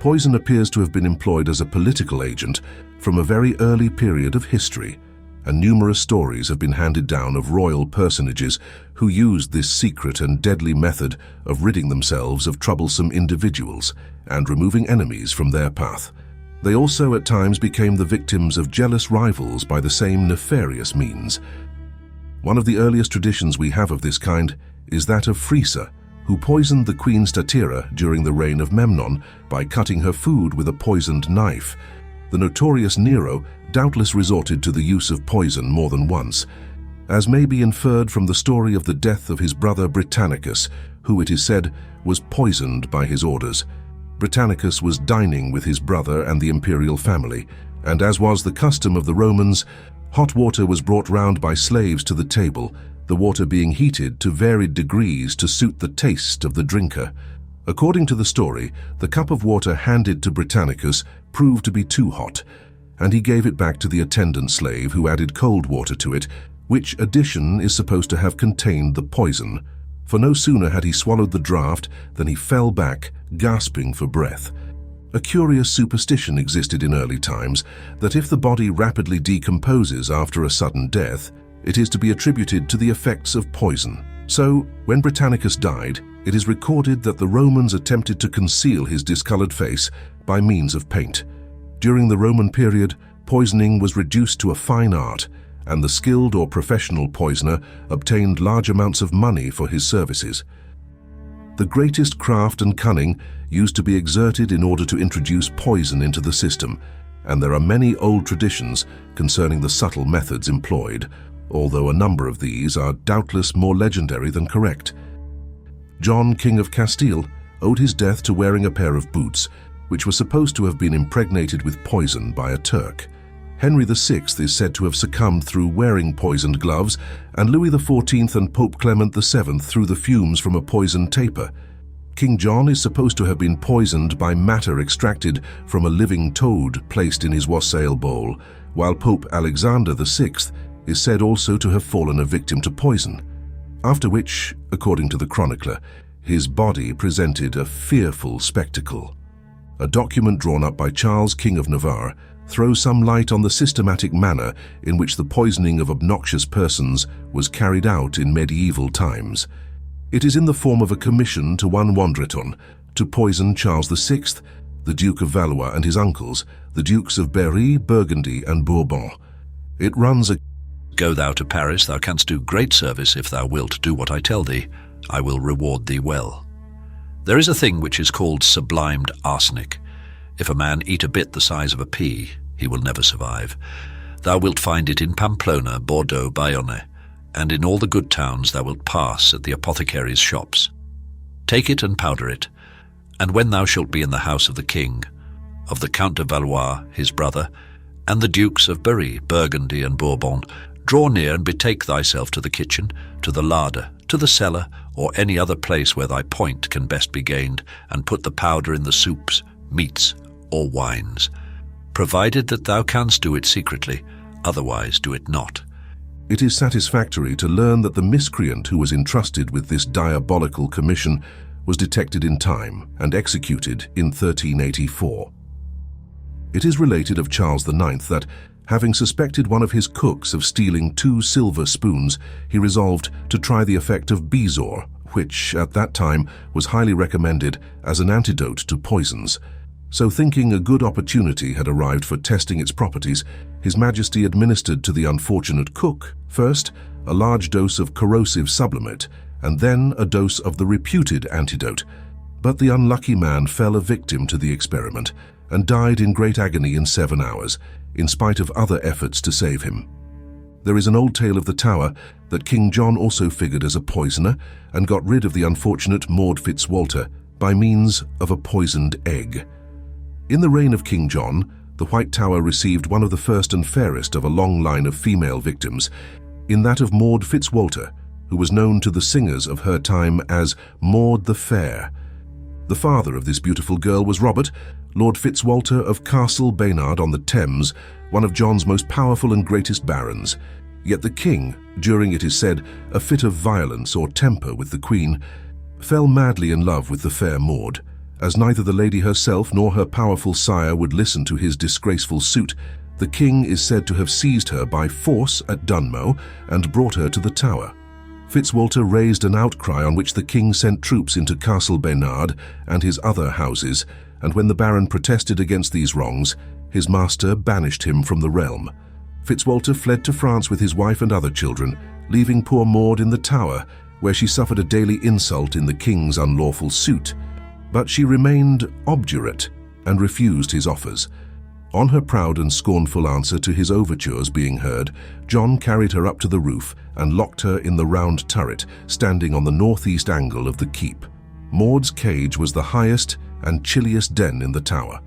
Poison appears to have been employed as a political agent from a very early period of history, and numerous stories have been handed down of royal personages who used this secret and deadly method of ridding themselves of troublesome individuals and removing enemies from their path. They also at times became the victims of jealous rivals by the same nefarious means. One of the earliest traditions we have of this kind is that of Phrysa, who poisoned the queen Statira during the reign of Memnon by cutting her food with a poisoned knife. The notorious Nero doubtless resorted to the use of poison more than once, as may be inferred from the story of the death of his brother Britannicus, who it is said was poisoned by his orders. Britannicus was dining with his brother and the imperial family, and as was the custom of the Romans, hot water was brought round by slaves to the table, the water being heated to varied degrees to suit the taste of the drinker. According to the story, the cup of water handed to Britannicus proved to be too hot, and he gave it back to the attendant slave who added cold water to it, which addition is supposed to have contained the poison. For no sooner had he swallowed the draught than he fell back, gasping for breath. A curious superstition existed in early times that if the body rapidly decomposes after a sudden death, it is to be attributed to the effects of poison. So, when Britannicus died, it is recorded that the Romans attempted to conceal his discolored face by means of paint. During the Roman period, poisoning was reduced to a fine art, and the skilled or professional poisoner obtained large amounts of money for his services. The greatest craft and cunning used to be exerted in order to introduce poison into the system, and there are many old traditions concerning the subtle methods employed, although a number of these are doubtless more legendary than correct. John, King of Castile, owed his death to wearing a pair of boots, which were supposed to have been impregnated with poison by a Turk. Henry VI is said to have succumbed through wearing poisoned gloves, and Louis XIV and Pope Clement VII through the fumes from a poisoned taper. King John is supposed to have been poisoned by matter extracted from a living toad placed in his wassail bowl, while Pope Alexander VI is said also to have fallen a victim to poison, after which, according to the chronicler, his body presented a fearful spectacle. A document drawn up by Charles, King of Navarre, throws some light on the systematic manner in which the poisoning of obnoxious persons was carried out in medieval times. It is in the form of a commission to one Wandreton to poison Charles VI, the Duke of Valois and his uncles, the Dukes of Berry, Burgundy and Bourbon. It runs a Go thou to Paris, thou canst do great service if thou wilt do what I tell thee. I will reward thee well. There is a thing which is called sublimed arsenic. If a man eat a bit the size of a pea, he will never survive. Thou wilt find it in Pamplona, Bordeaux, Bayonne, and in all the good towns thou wilt pass at the apothecaries' shops. Take it and powder it, and when thou shalt be in the house of the king, of the Count de Valois, his brother, and the Dukes of Berry, Burgundy and Bourbon, draw near and betake thyself to the kitchen, to the larder, to the cellar, or any other place where thy point can best be gained, and put the powder in the soups, meats, or wines, provided that thou canst do it secretly, otherwise do it not. It is satisfactory to learn that the miscreant who was entrusted with this diabolical commission was detected in time and executed in 1384. It is related of Charles IX that, having suspected one of his cooks of stealing 2 silver spoons, he resolved to try the effect of bezoar, which at that time was highly recommended as an antidote to poisons. So thinking a good opportunity had arrived for testing its properties, His Majesty administered to the unfortunate cook, first, a large dose of corrosive sublimate, and then a dose of the reputed antidote. But the unlucky man fell a victim to the experiment and died in great agony in 7 hours, in spite of other efforts to save him. There is an old tale of the Tower that King John also figured as a poisoner and got rid of the unfortunate Maud Fitzwalter by means of a poisoned egg. In the reign of King John, the White Tower received one of the first and fairest of a long line of female victims, in that of Maud Fitzwalter, who was known to the singers of her time as Maud the Fair. The father of this beautiful girl was Robert, Lord Fitzwalter of Castle Baynard on the Thames, one of John's most powerful and greatest barons. Yet the king, during, it is said, a fit of violence or temper with the queen, fell madly in love with the fair Maud, As neither the lady herself nor her powerful sire would listen to his disgraceful suit, the king is said to have seized her by force at Dunmow and brought her to the Tower. Fitzwalter raised an outcry on which the king sent troops into Castle Baynard and his other houses, and when the Baron protested against these wrongs, his master banished him from the realm. Fitzwalter fled to France with his wife and other children, leaving poor Maud in the Tower, where she suffered a daily insult in the king's unlawful suit. But she remained obdurate and refused his offers. On her proud and scornful answer to his overtures being heard, John carried her up to the roof and locked her in the round turret standing on the northeast angle of the keep. Maud's cage was the highest and chilliest den in the Tower.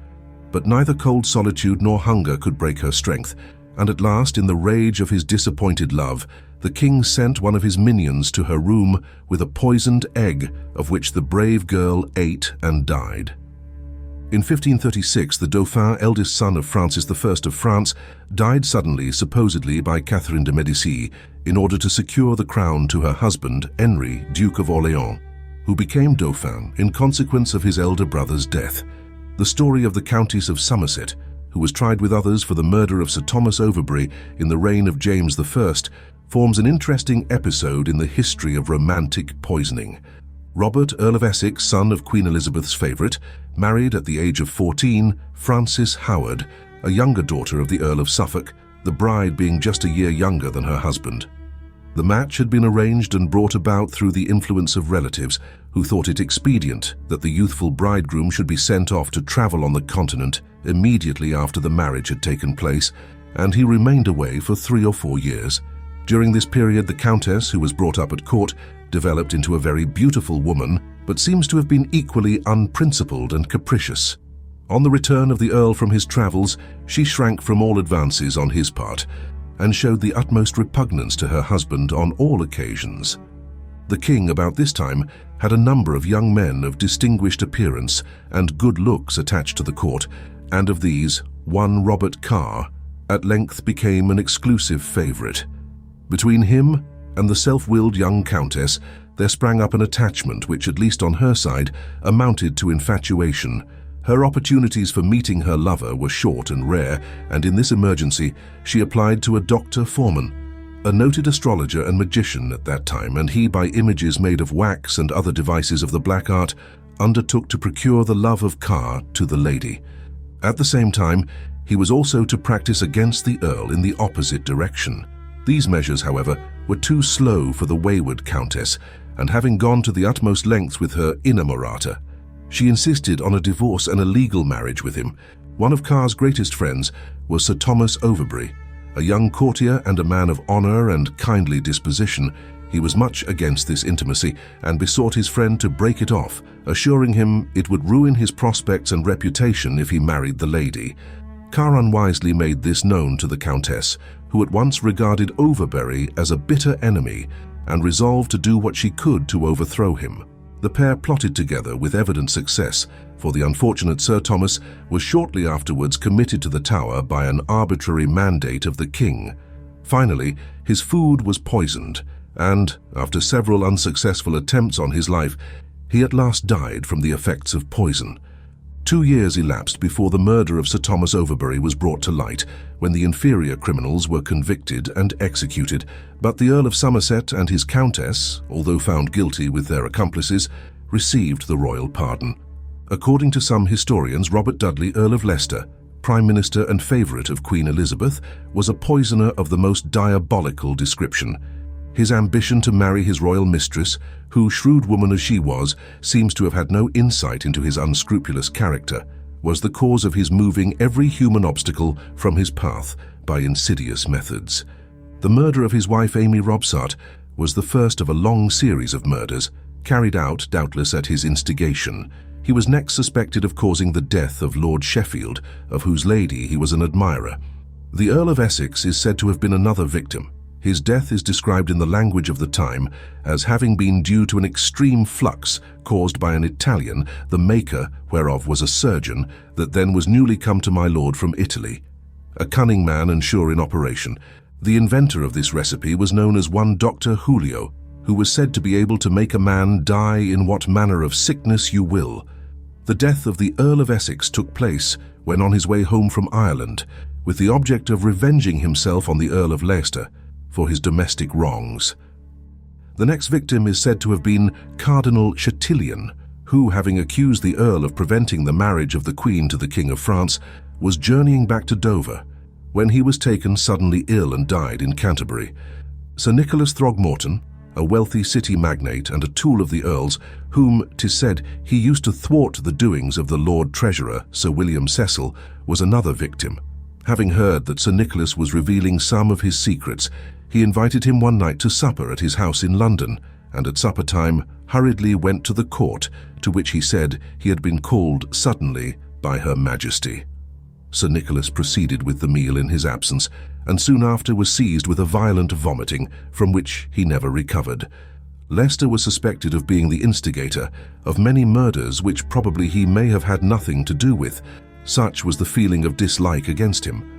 But neither cold solitude nor hunger could break her strength, and at last, in the rage of his disappointed love, the king sent one of his minions to her room with a poisoned egg, of which the brave girl ate and died. In 1536, the Dauphin, eldest son of Francis I of France, died suddenly, supposedly by Catherine de Médicis, in order to secure the crown to her husband, Henry, Duke of Orléans, who became Dauphin in consequence of his elder brother's death. The story of the Countess of Somerset, who was tried with others for the murder of Sir Thomas Overbury in the reign of James I, forms an interesting episode in the history of romantic poisoning. Robert, Earl of Essex, son of Queen Elizabeth's favourite, married at the age of 14 Frances Howard, a younger daughter of the Earl of Suffolk, the bride being just a year younger than her husband. The match had been arranged and brought about through the influence of relatives who thought it expedient that the youthful bridegroom should be sent off to travel on the continent immediately after the marriage had taken place, and he remained away for 3 or 4 years. During this period, the Countess, who was brought up at court, developed into a very beautiful woman, but seems to have been equally unprincipled and capricious. On the return of the Earl from his travels, she shrank from all advances on his part, and showed the utmost repugnance to her husband on all occasions. The king, about this time, had a number of young men of distinguished appearance and good looks attached to the court, and of these, one Robert Carr at length became an exclusive favourite. Between him and the self-willed young countess there sprang up an attachment which, at least on her side, amounted to infatuation. Her opportunities for meeting her lover were short and rare, and in this emergency she applied to a Dr. Forman, a noted astrologer and magician at that time, and he, by images made of wax and other devices of the black art, undertook to procure the love of Carr to the lady. At the same time, he was also to practice against the Earl in the opposite direction. These measures, however, were too slow for the wayward countess, and having gone to the utmost lengths with her inamorata, she insisted on a divorce and a legal marriage with him. One of Carr's greatest friends was Sir Thomas Overbury, a young courtier and a man of honour and kindly disposition. He was much against this intimacy and besought his friend to break it off, assuring him it would ruin his prospects and reputation if he married the lady. Carr unwisely made this known to the Countess, who at once regarded Overbury as a bitter enemy and resolved to do what she could to overthrow him. The pair plotted together with evident success, for the unfortunate Sir Thomas was shortly afterwards committed to the Tower by an arbitrary mandate of the king. Finally, his food was poisoned, and, after several unsuccessful attempts on his life, he at last died from the effects of poison. 2 years elapsed before the murder of Sir Thomas Overbury was brought to light, when the inferior criminals were convicted and executed, but the Earl of Somerset and his Countess, although found guilty with their accomplices, received the royal pardon. According to some historians, Robert Dudley, Earl of Leicester, Prime Minister and favourite of Queen Elizabeth, was a poisoner of the most diabolical description. His ambition to marry his royal mistress, who, shrewd woman as she was, seems to have had no insight into his unscrupulous character, was the cause of his moving every human obstacle from his path by insidious methods. The murder of his wife Amy Robsart was the first of a long series of murders, carried out doubtless at his instigation. He was next suspected of causing the death of Lord Sheffield, of whose lady he was an admirer. The Earl of Essex is said to have been another victim. His death is described in the language of the time as having been due to an extreme flux caused by an Italian, the maker whereof was a surgeon, that then was newly come to my lord from Italy. A cunning man and sure in operation, the inventor of this recipe was known as one Dr. Julio, who was said to be able to make a man die in what manner of sickness you will. The death of the Earl of Essex took place when on his way home from Ireland, with the object of revenging himself on the Earl of Leicester for his domestic wrongs. The next victim is said to have been Cardinal Chatillon, who, having accused the Earl of preventing the marriage of the Queen to the King of France, was journeying back to Dover, when he was taken suddenly ill and died in Canterbury. Sir Nicholas Throgmorton, a wealthy city magnate and a tool of the Earl's, whom, 'tis said, he used to thwart the doings of the Lord Treasurer, Sir William Cecil, was another victim. Having heard that Sir Nicholas was revealing some of his secrets, he invited him one night to supper at his house in London, and at supper time hurriedly went to the court, to which he said he had been called suddenly by Her Majesty. Sir Nicholas proceeded with the meal in his absence, and soon after was seized with a violent vomiting, from which he never recovered. Leicester was suspected of being the instigator of many murders which probably he may have had nothing to do with. Such was the feeling of dislike against him.